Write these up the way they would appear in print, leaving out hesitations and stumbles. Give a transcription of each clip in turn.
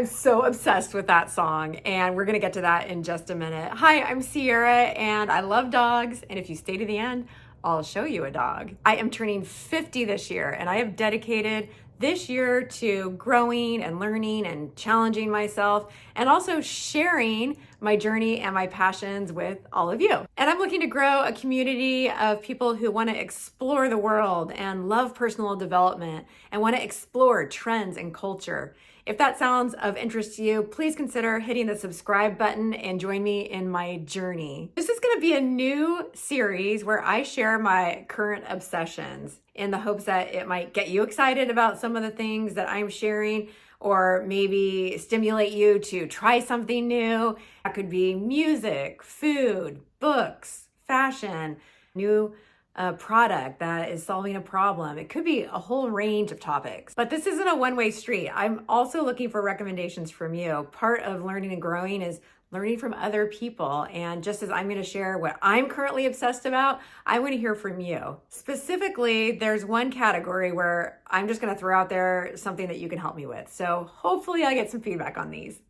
I'm so obsessed with that song, and we're gonna get to that in just a minute. Hi, I'm Sierra, and I love dogs, and if you stay to the end, I'll show you a dog. I am turning 50 this year, and I have dedicated this year to growing and learning and challenging myself, and also sharing my journey and my passions with all of you. And I'm looking to grow a community of people who want to explore the world and love personal development and want to explore trends and culture. If that sounds of interest to you, please consider hitting the subscribe button and join me in my journey. This is going to be a new series where I share my current obsessions in the hopes that it might get you excited about some of the things that I'm sharing, or maybe stimulate you to try something new. That could be music, food, books, fashion, new product that is solving a problem. It could be a whole range of topics, but this isn't a one-way street. I'm also looking for recommendations from you. Part of learning and growing is learning from other people. And just as I'm going to share what I'm currently obsessed about, I want to hear from you. Specifically, there's one category where I'm just going to throw out there something that you can help me with. So hopefully I get some feedback on these.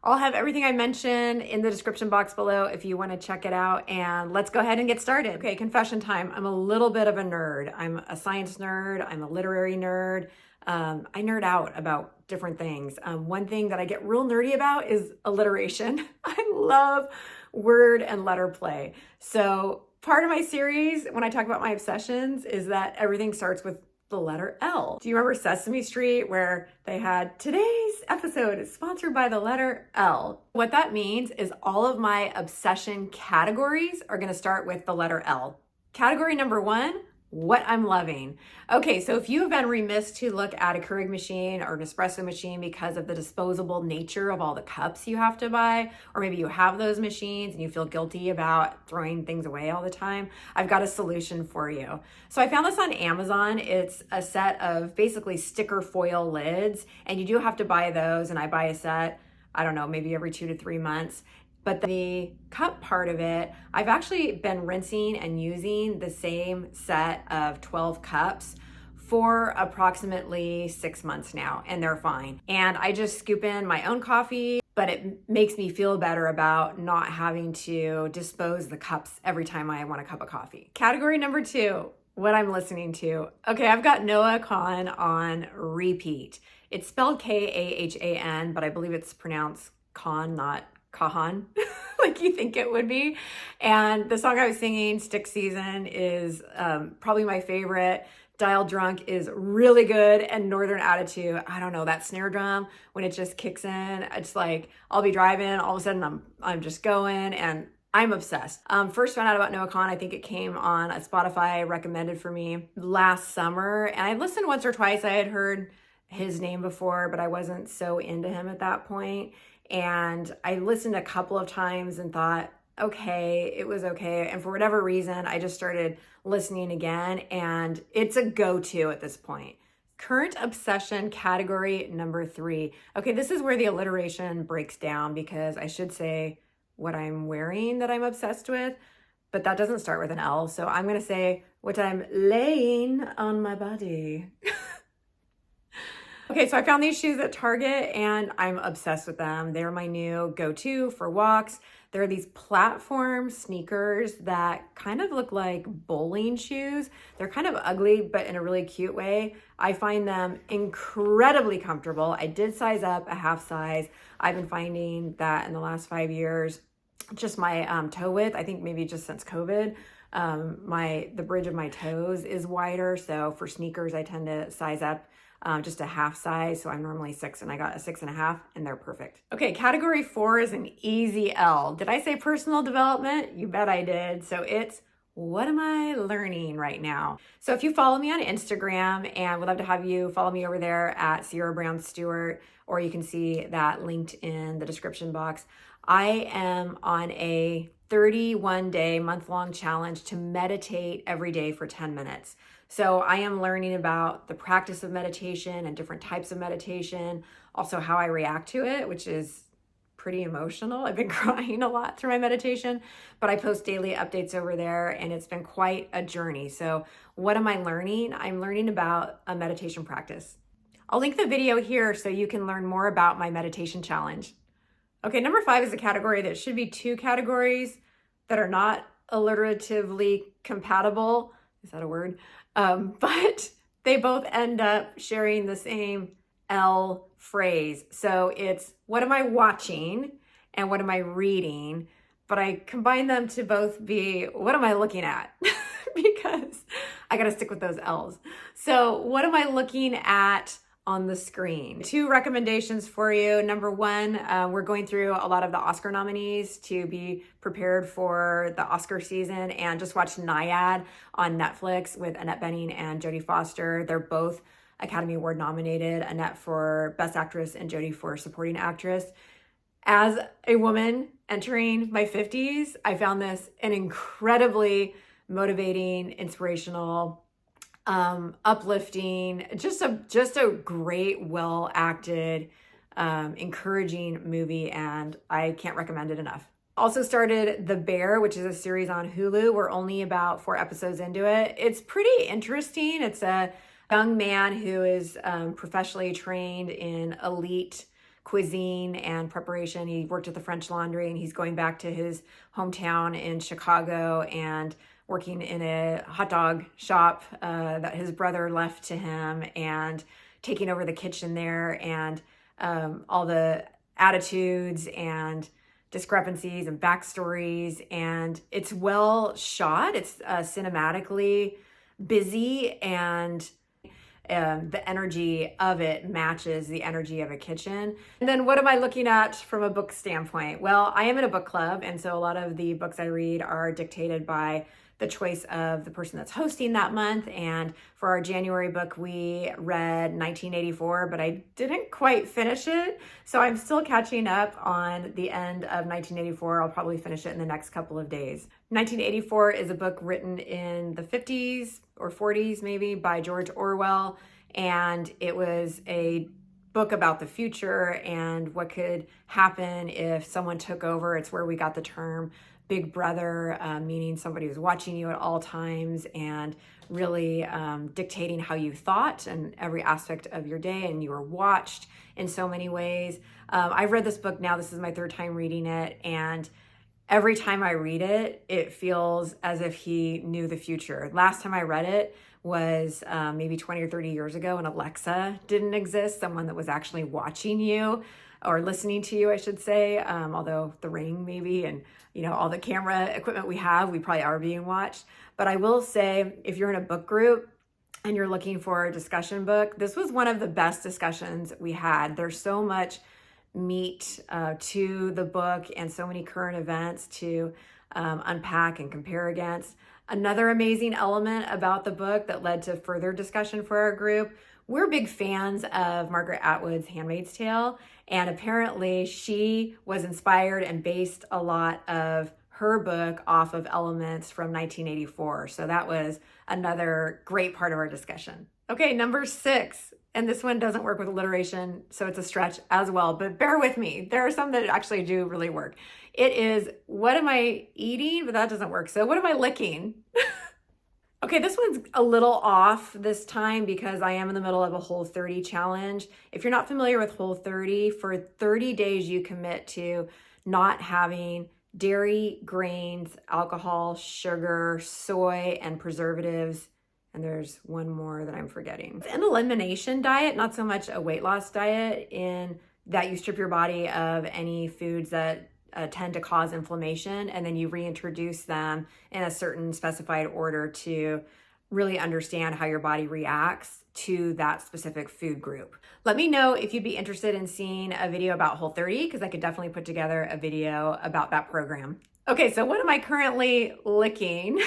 I'll have everything I mentioned in the description box below if you want to check it out, and let's go ahead and get started. Okay, confession time. I'm a little bit of a nerd. I'm a science nerd. I'm a literary nerd. I nerd out about different things. One thing that I get real nerdy about is alliteration. I love word and letter play. So part of my series, when I talk about my obsessions, is that everything starts with the letter L. Do you remember Sesame Street, where they had today's episode is sponsored by the letter L? What that means is all of my obsession categories are going to start with the letter L. Category number one, what I'm loving. Okay, so if you have been remiss to look at a Keurig machine or an espresso machine because of the disposable nature of all the cups you have to buy, or maybe you have those machines and you feel guilty about throwing things away all the time, I've got a solution for you. So I found this on Amazon. It's a set of basically sticker foil lids, and you do have to buy those, and I buy a set, I don't know, maybe every 2 to 3 months. But the cup part of it, I've actually been rinsing and using the same set of 12 cups for approximately 6 months now, and they're fine. And I just scoop in my own coffee, but it makes me feel better about not having to dispose the cups every time I want a cup of coffee. Category number two, what I'm listening to. Okay, I've got Noah Kahan on repeat. It's spelled Kahan, but I believe it's pronounced Khan, not Kahan, like you think it would be. And the song I was singing, Stick Season, is probably my favorite. Dial Drunk is really good, and Northern Attitude, I don't know, that snare drum, when it just kicks in, it's like, I'll be driving, all of a sudden I'm just going, and I'm obsessed. First found out about Noah Kahan, I think it came on a Spotify recommended for me last summer, and I listened once or twice. I had heard his name before, but I wasn't so into him at that point. And I listened a couple of times and thought, okay, it was okay. And for whatever reason, I just started listening again, and it's a go-to at this point. Current obsession category number three. Okay, this is where the alliteration breaks down, because I should say what I'm wearing that I'm obsessed with, but that doesn't start with an L. So I'm going to say what I'm laying on my body. Okay, so I found these shoes at Target, and I'm obsessed with them. They're my new go-to for walks. They're these platform sneakers that kind of look like bowling shoes. They're kind of ugly, but in a really cute way. I find them incredibly comfortable. I did size up a half size. I've been finding that in the last 5 years, just my toe width, I think maybe just since COVID, the bridge of my toes is wider. So for sneakers, I tend to size up just a half size. So I'm normally 6, and I got a 6.5, and they're perfect. Okay, category 4 is an easy L. Did I say personal development? You bet I did. So it's, what am I learning right now? So if you follow me on Instagram, and would love to have you follow me over there at Sierra Brown Stewart, or you can see that linked in the description box. I am on a 31-day, month-long challenge to meditate every day for 10 minutes. So I am learning about the practice of meditation and different types of meditation, also how I react to it, which is pretty emotional. I've been crying a lot through my meditation, but I post daily updates over there, and it's been quite a journey. So what am I learning? I'm learning about a meditation practice. I'll link the video here so you can learn more about my meditation challenge. Okay, number 5 is a category that should be 2 categories that are not alliteratively compatible. Is that a word? But they both end up sharing the same L phrase. So it's what am I watching and what am I reading? But I combine them to both be what am I looking at? Because I got to stick with those L's. So what am I looking at on the screen? 2 recommendations for you. Number 1, we're going through a lot of the Oscar nominees to be prepared for the Oscar season, and just watched Naiad on Netflix with Annette Bening and Jodie Foster. They're both Academy Award nominated, Annette for Best Actress and Jodie for Supporting Actress. As a woman entering my 50s, I found this an incredibly motivating, inspirational, uplifting, just a great, well acted, encouraging movie, and I can't recommend it enough. Also started The Bear, which is a series on Hulu. We're only about 4 episodes into it. It's pretty interesting. It's a young man who is professionally trained in elite cuisine and preparation. He worked at the French Laundry, and he's going back to his hometown in Chicago and working in a hot dog shop that his brother left to him, and taking over the kitchen there, and all the attitudes and discrepancies and backstories. And it's well shot. It's cinematically busy, and the energy of it matches the energy of a kitchen. And then what am I looking at from a book standpoint? Well, I am in a book club, and so a lot of the books I read are dictated by the choice of the person that's hosting that month. And for our January book, we read 1984, but I didn't quite finish it. So I'm still catching up on the end of 1984. I'll probably finish it in the next couple of days. 1984 is a book written in the 50s or 40s, maybe, by George Orwell. And it was a book about the future and what could happen if someone took over. It's where we got the term Big Brother, meaning somebody was watching you at all times and really dictating how you thought and every aspect of your day, and you were watched in so many ways. I've read this book now. This is my 3rd time reading it, and every time I read it, it feels as if he knew the future. Last time I read it was maybe 20 or 30 years ago, and Alexa didn't exist, someone that was actually watching you, or listening to you, I should say, although the Ring maybe, and all the camera equipment we have, we probably are being watched. But I will say, if you're in a book group and you're looking for a discussion book, this was one of the best discussions we had. There's so much meat to the book, and so many current events to unpack and compare against. Another amazing element about the book that led to further discussion for our group, we're big fans of Margaret Atwood's Handmaid's Tale, and apparently she was inspired and based a lot of her book off of elements from 1984. So that was another great part of our discussion. Okay, number 6, and this one doesn't work with alliteration, so it's a stretch as well, but bear with me. There are some that actually do really work. It is, what am I eating? But that doesn't work. So what am I licking? Okay, this one's a little off this time because I am in the middle of a Whole30 challenge. If you're not familiar with Whole30, for 30 days you commit to not having dairy, grains, alcohol, sugar, soy, and preservatives. And there's one more that I'm forgetting. It's an elimination diet, not so much a weight loss diet, in that you strip your body of any foods that tend to cause inflammation, and then you reintroduce them in a certain specified order to really understand how your body reacts to that specific food group. Let me know if you'd be interested in seeing a video about Whole30, because I could definitely put together a video about that program. Okay, so what am I currently licking?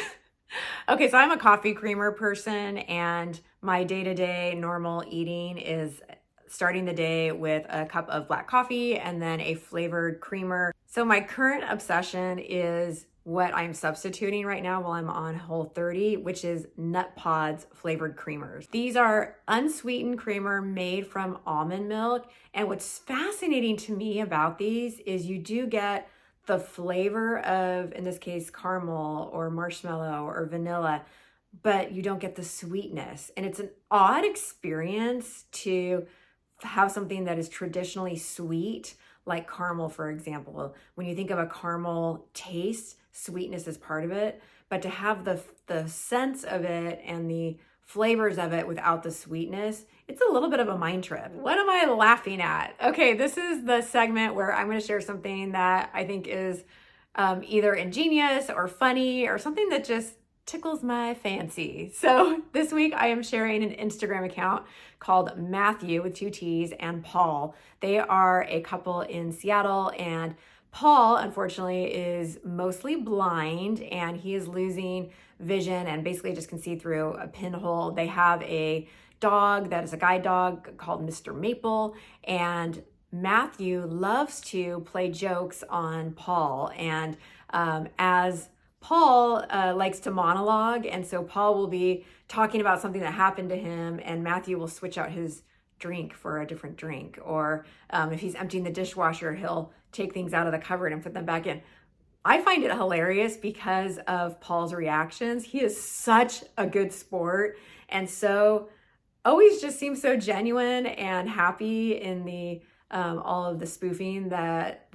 Okay, so I'm a coffee creamer person, and my day-to-day normal eating is starting the day with a cup of black coffee and then a flavored creamer. So my current obsession is what I'm substituting right now while I'm on Whole30, which is Nut Pods flavored creamers. These are unsweetened creamer made from almond milk. And what's fascinating to me about these is you do get the flavor of, in this case, caramel or marshmallow or vanilla, but you don't get the sweetness. And it's an odd experience to have something that is traditionally sweet, like caramel, for example. When you think of a caramel taste, sweetness is part of it, but to have the sense of it and the flavors of it without the sweetness, it's a little bit of a mind trip. What am I laughing at? Okay, this is the segment where I'm going to share something that I think is either ingenious or funny or something that just tickles my fancy. So this week I am sharing an Instagram account called Matthew with 2 T's and Paul. They are a couple in Seattle, and Paul, unfortunately, is mostly blind and he is losing vision and basically just can see through a pinhole. They have a dog that is a guide dog called Mr. Maple, and Matthew loves to play jokes on Paul. And as Paul likes to monologue, and so Paul will be talking about something that happened to him, and Matthew will switch out his drink for a different drink. Or if he's emptying the dishwasher, he'll take things out of the cupboard and put them back in. I find it hilarious because of Paul's reactions. He is such a good sport, and so always just seems so genuine and happy in the all of the spoofing that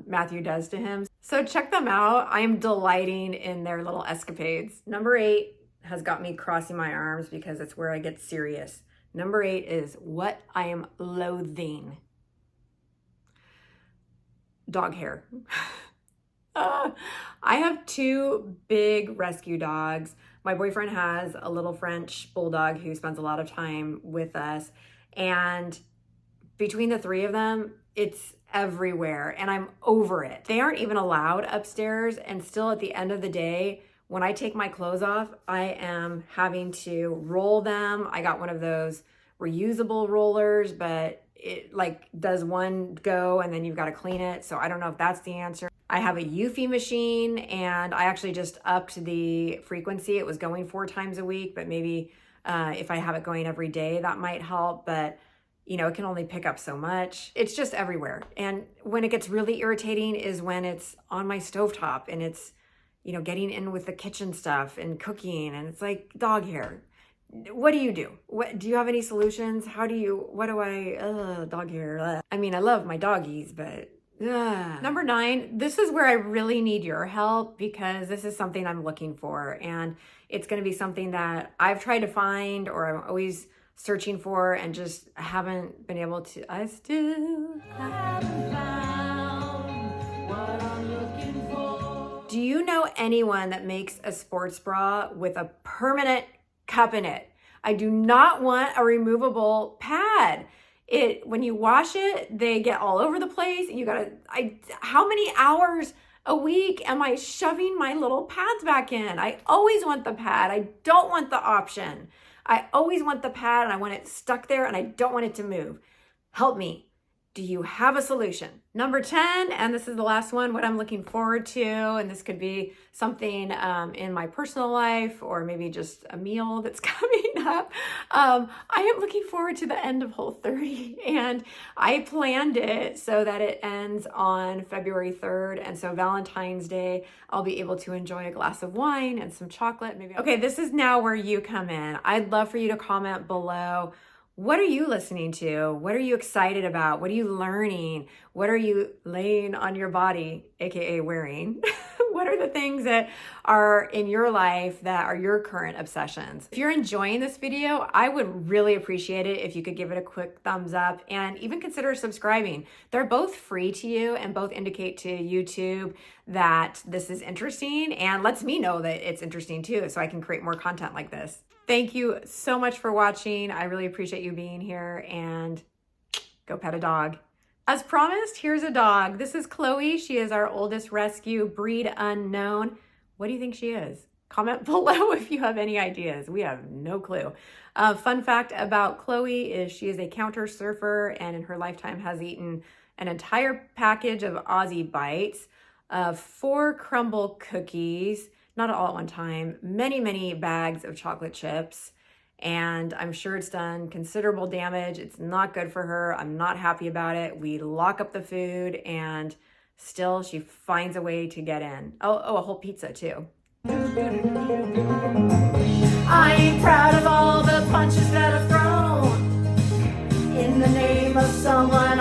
Matthew does to him. So check them out. I'm delighting in their little escapades. Number 8 has got me crossing my arms because it's where I get serious. Number 8 is what I am loathing. Dog hair. I have 2 big rescue dogs. My boyfriend has a little French bulldog who spends a lot of time with us, and between the 3 of them, it's everywhere, and I'm over it. They aren't even allowed upstairs, and still at the end of the day, when I take my clothes off, I am having to roll them. I got one of those reusable rollers, but it like does one go and then you've got to clean it. So I don't know if that's the answer. I have a Eufy machine, and I actually just upped the frequency. It was going 4 times a week, but maybe if I have it going every day, that might help. But you know, it can only pick up so much. It's just everywhere. And when it gets really irritating is when it's on my stovetop and it's, you know, getting in with the kitchen stuff and cooking, and it's like dog hair. What do you do? What do you have any solutions? Dog hair. I mean, I love my doggies, but Number 9, this is where I really need your help because this is something I'm looking for, and it's going to be something that I've tried to find or I'm always searching for and just haven't been able to. I still haven't found what I'm looking for. Do you know anyone that makes a sports bra with a permanent cup in it? I do not want a removable pad. When you wash it, they get all over the place. How many hours a week am I shoving my little pads back in? I always want the pad. I don't want the option. I always want the pad and I want it stuck there and I don't want it to move. Help me. Do you have a solution? Number 10, and this is the last one, what I'm looking forward to, and this could be something in my personal life or maybe just a meal that's coming up. I am looking forward to the end of Whole 30, and I planned it so that it ends on February 3rd, and so Valentine's Day, I'll be able to enjoy a glass of wine and some chocolate. Maybe. Okay, this is now where you come in. I'd love for you to comment below. What are you listening to? What are you excited about? What are you learning? What are you laying on your body, AKA wearing? What are the things that are in your life that are your current obsessions? If you're enjoying this video, I would really appreciate it if you could give it a quick thumbs up and even consider subscribing. They're both free to you and both indicate to YouTube that this is interesting and lets me know that it's interesting too, so I can create more content like this. Thank you so much for watching. I really appreciate you being here, and go pet a dog. As promised, here's a dog. This is Chloe. She is our oldest rescue, breed unknown. What do you think she is? Comment below if you have any ideas. We have no clue. Fun fact about Chloe is she is a counter surfer and in her lifetime has eaten an entire package of Aussie Bites, 4 crumble cookies, not all at one time, many bags of chocolate chips, and I'm sure it's done considerable damage. It's not good for her. I'm not happy about it. We lock up the food and still she finds a way to get in. Oh, a whole pizza too. someone